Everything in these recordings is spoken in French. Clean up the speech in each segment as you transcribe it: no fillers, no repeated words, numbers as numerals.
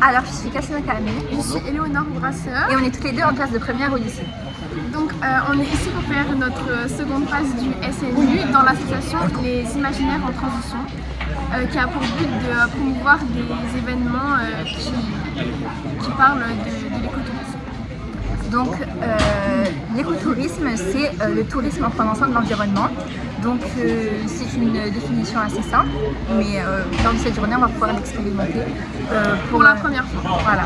Alors je suis Cassina Camille. Je suis Éléonore Brasseur. Et on est toutes les deux en classe de première au lycée. Donc on est ici pour faire notre seconde phase du SNU dans l'association Les Imaginaires en Transition, qui a pour but de promouvoir des événements qui parlent de l'écotourisme. Donc l'écotourisme, c'est le tourisme en prenant soin de l'environnement. Donc c'est une définition assez simple, mais lors de cette journée, on va pouvoir l'expérimenter pour la première fois. Voilà.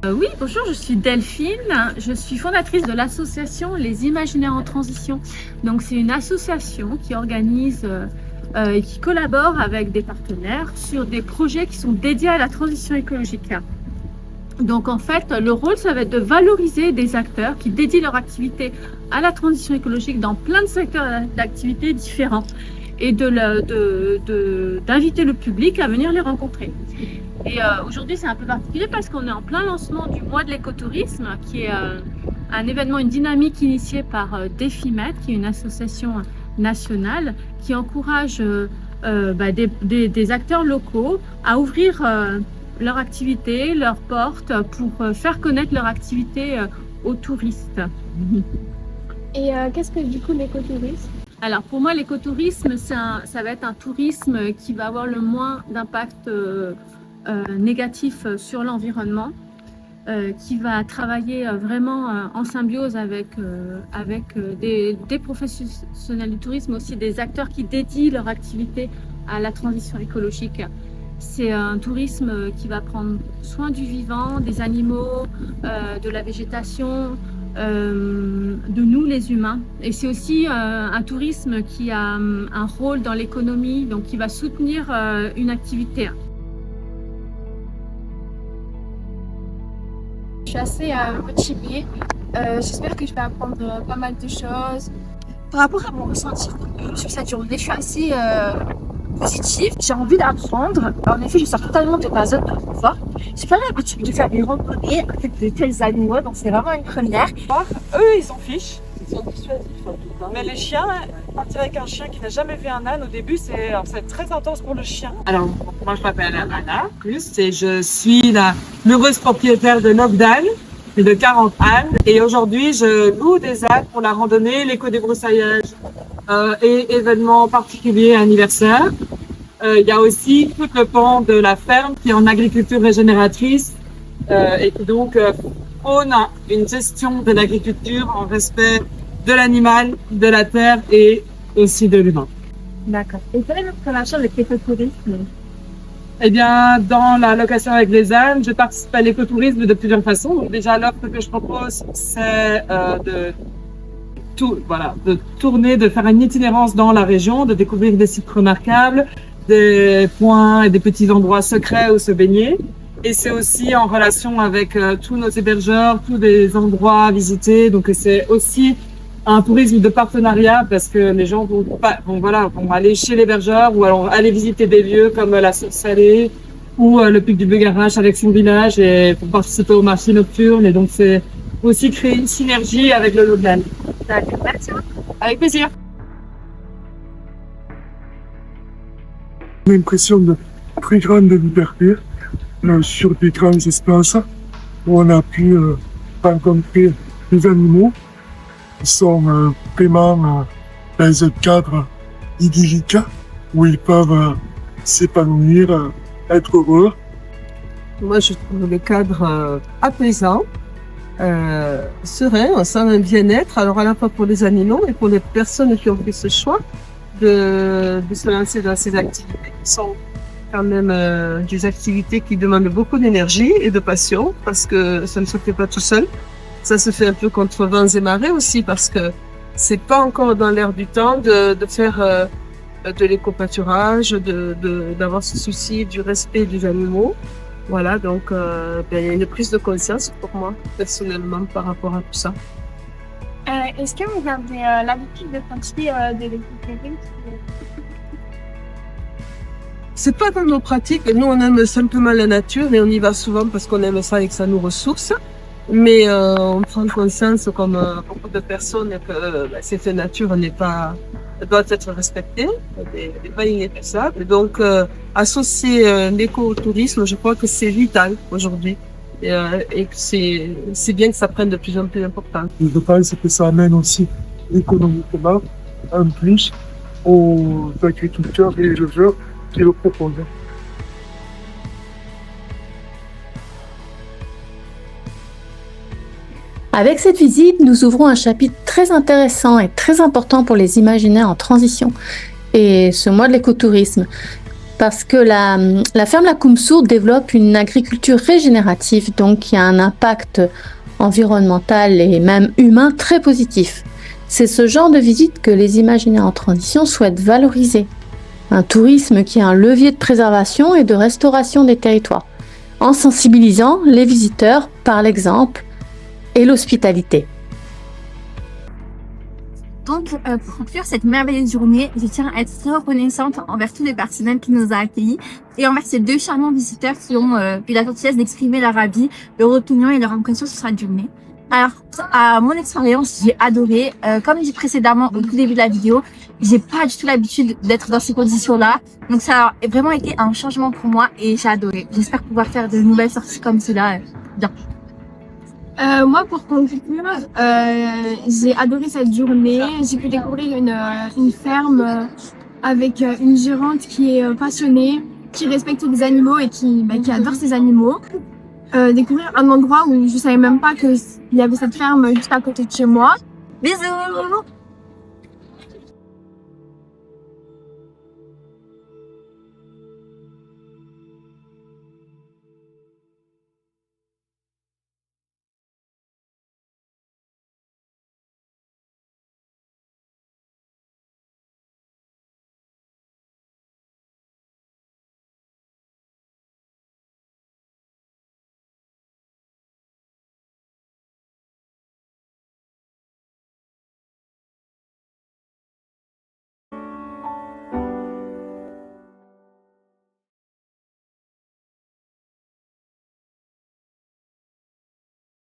Oui, bonjour, je suis Delphine, je suis fondatrice de l'association Les Imaginaires en Transition. Donc c'est une association qui organise et qui collabore avec des partenaires sur des projets qui sont dédiés à la transition écologique. Donc en fait, le rôle, ça va être de valoriser des acteurs qui dédient leur activité à la transition écologique dans plein de secteurs d'activité différents et d'inviter le public à venir les rencontrer. Et aujourd'hui, c'est un peu particulier parce qu'on est en plein lancement du mois de l'écotourisme, qui est un événement, une dynamique initiée par Defimet, qui est une association nationale qui encourage des acteurs locaux à ouvrir leur activité, leurs portes pour faire connaître leur activité aux touristes. Et qu'est-ce que du coup l'écotourisme? Alors pour moi, l'écotourisme, ça va être un tourisme qui va avoir le moins d'impact négatif sur l'environnement, qui va travailler vraiment en symbiose avec des professionnels du tourisme, aussi des acteurs qui dédient leur activité à la transition écologique. C'est un tourisme qui va prendre soin du vivant, des animaux, de la végétation, de nous les humains. Et c'est aussi un tourisme qui a un rôle dans l'économie, donc qui va soutenir une activité. Je suis assez motivée. J'espère que je vais apprendre pas mal de choses. Par rapport à mon ressenti sur cette journée, je suis assez positive. J'ai envie d'apprendre. En effet, je sors totalement de ma zone de confort. J'ai pas l'habitude de faire des randonnées avec de tels animaux, donc c'est vraiment une première. Eux, ils s'en fichent. Ils sont dissuasifs en tout cas. Mais les chiens, partir avec un chien qui n'a jamais vu un âne au début, c'est très intense pour le chien. Alors, moi je m'appelle Anna, et je suis l'heureuse propriétaire de 9 ânes et de 40 ânes. Et aujourd'hui, je loue des ânes pour la randonnée, l'éco-débroussaillage et événements particuliers, anniversaires. Il y a aussi tout le pan de la ferme qui est en agriculture régénératrice et qui donc prône une gestion de l'agriculture en respect de l'animal, de la terre et aussi de l'humain. D'accord. Et quelle est votre relation avec l'écotourisme? Eh bien, dans la location avec les ânes, je participe à l'écotourisme de plusieurs façons. Donc déjà, l'offre que je propose, c'est de tourner, de faire une itinérance dans la région, de découvrir des sites remarquables, des points et des petits endroits secrets où se baigner. Et c'est aussi en relation avec tous nos hébergeurs, tous les endroits à visiter. Donc c'est aussi un tourisme de partenariat parce que les gens vont aller chez l'hébergeur ou alors aller visiter des lieux comme la Source Salée ou le Pic du Begarache avec son village et pour participer au marché nocturne. Et donc c'est aussi créer une synergie avec le local. D'accord, merci beaucoup. Avec plaisir. L'impression de très grande liberté sur des grands espaces où on a pu rencontrer des animaux qui sont vraiment dans un cadre idyllique où ils peuvent s'épanouir, être heureux. Moi, je trouve le cadre apaisant, serein, on sent un bien-être, alors à la fois pour les animaux et pour les personnes qui ont fait ce choix de se lancer dans ces activités qui sont quand même des activités qui demandent beaucoup d'énergie et de passion parce que ça ne se fait pas tout seul. Ça se fait un peu contre vents et marées aussi parce que c'est pas encore dans l'air du temps de faire de l'éco-pâturage, d'avoir ce souci du respect des animaux. Voilà, donc il y a une prise de conscience pour moi personnellement par rapport à tout ça. Est-ce que vous avez l'habitude de pratiquer de l'écotourisme? c'est pas dans nos pratiques. Nous, on aime simplement la nature et on y va souvent parce qu'on aime ça et que ça nous ressource. Mais on prend conscience, comme beaucoup de personnes, que cette nature doit être respectée, n'est pas inépuisable. Donc, associer l'écotourisme, je crois que c'est vital aujourd'hui. Et que c'est bien que ça prenne de plus en plus d'importance. Je pense que ça amène aussi économiquement un plus aux agriculteurs et éleveurs qui le proposent. Avec cette visite, nous ouvrons un chapitre très intéressant et très important pour les imaginaires en transition et ce mois de l'écotourisme. Parce que la ferme La Koumsour développe une agriculture régénérative, donc qui a un impact environnemental et même humain très positif. C'est ce genre de visite que les imaginaires en transition souhaitent valoriser. Un tourisme qui est un levier de préservation et de restauration des territoires, en sensibilisant les visiteurs par l'exemple et l'hospitalité. Donc, pour conclure cette merveilleuse journée, je tiens à être très reconnaissante envers tous les personnels qui nous ont accueillis et envers ces 2 charmants visiteurs qui ont eu la gentillesse d'exprimer leur avis, leur opinion et leur impression sur cette journée. Alors, à mon expérience, j'ai adoré. Comme dit précédemment au tout début de la vidéo, j'ai pas du tout l'habitude d'être dans ces conditions-là. Donc, ça a vraiment été un changement pour moi et j'ai adoré. J'espère pouvoir faire de nouvelles sorties comme cela bien. Moi, pour conclure, j'ai adoré cette journée. J'ai pu découvrir une ferme avec une gérante qui est passionnée, qui respecte les animaux et qui adore ses animaux. Découvrir un endroit où je savais même pas qu'il y avait cette ferme juste à côté de chez moi. Bisous!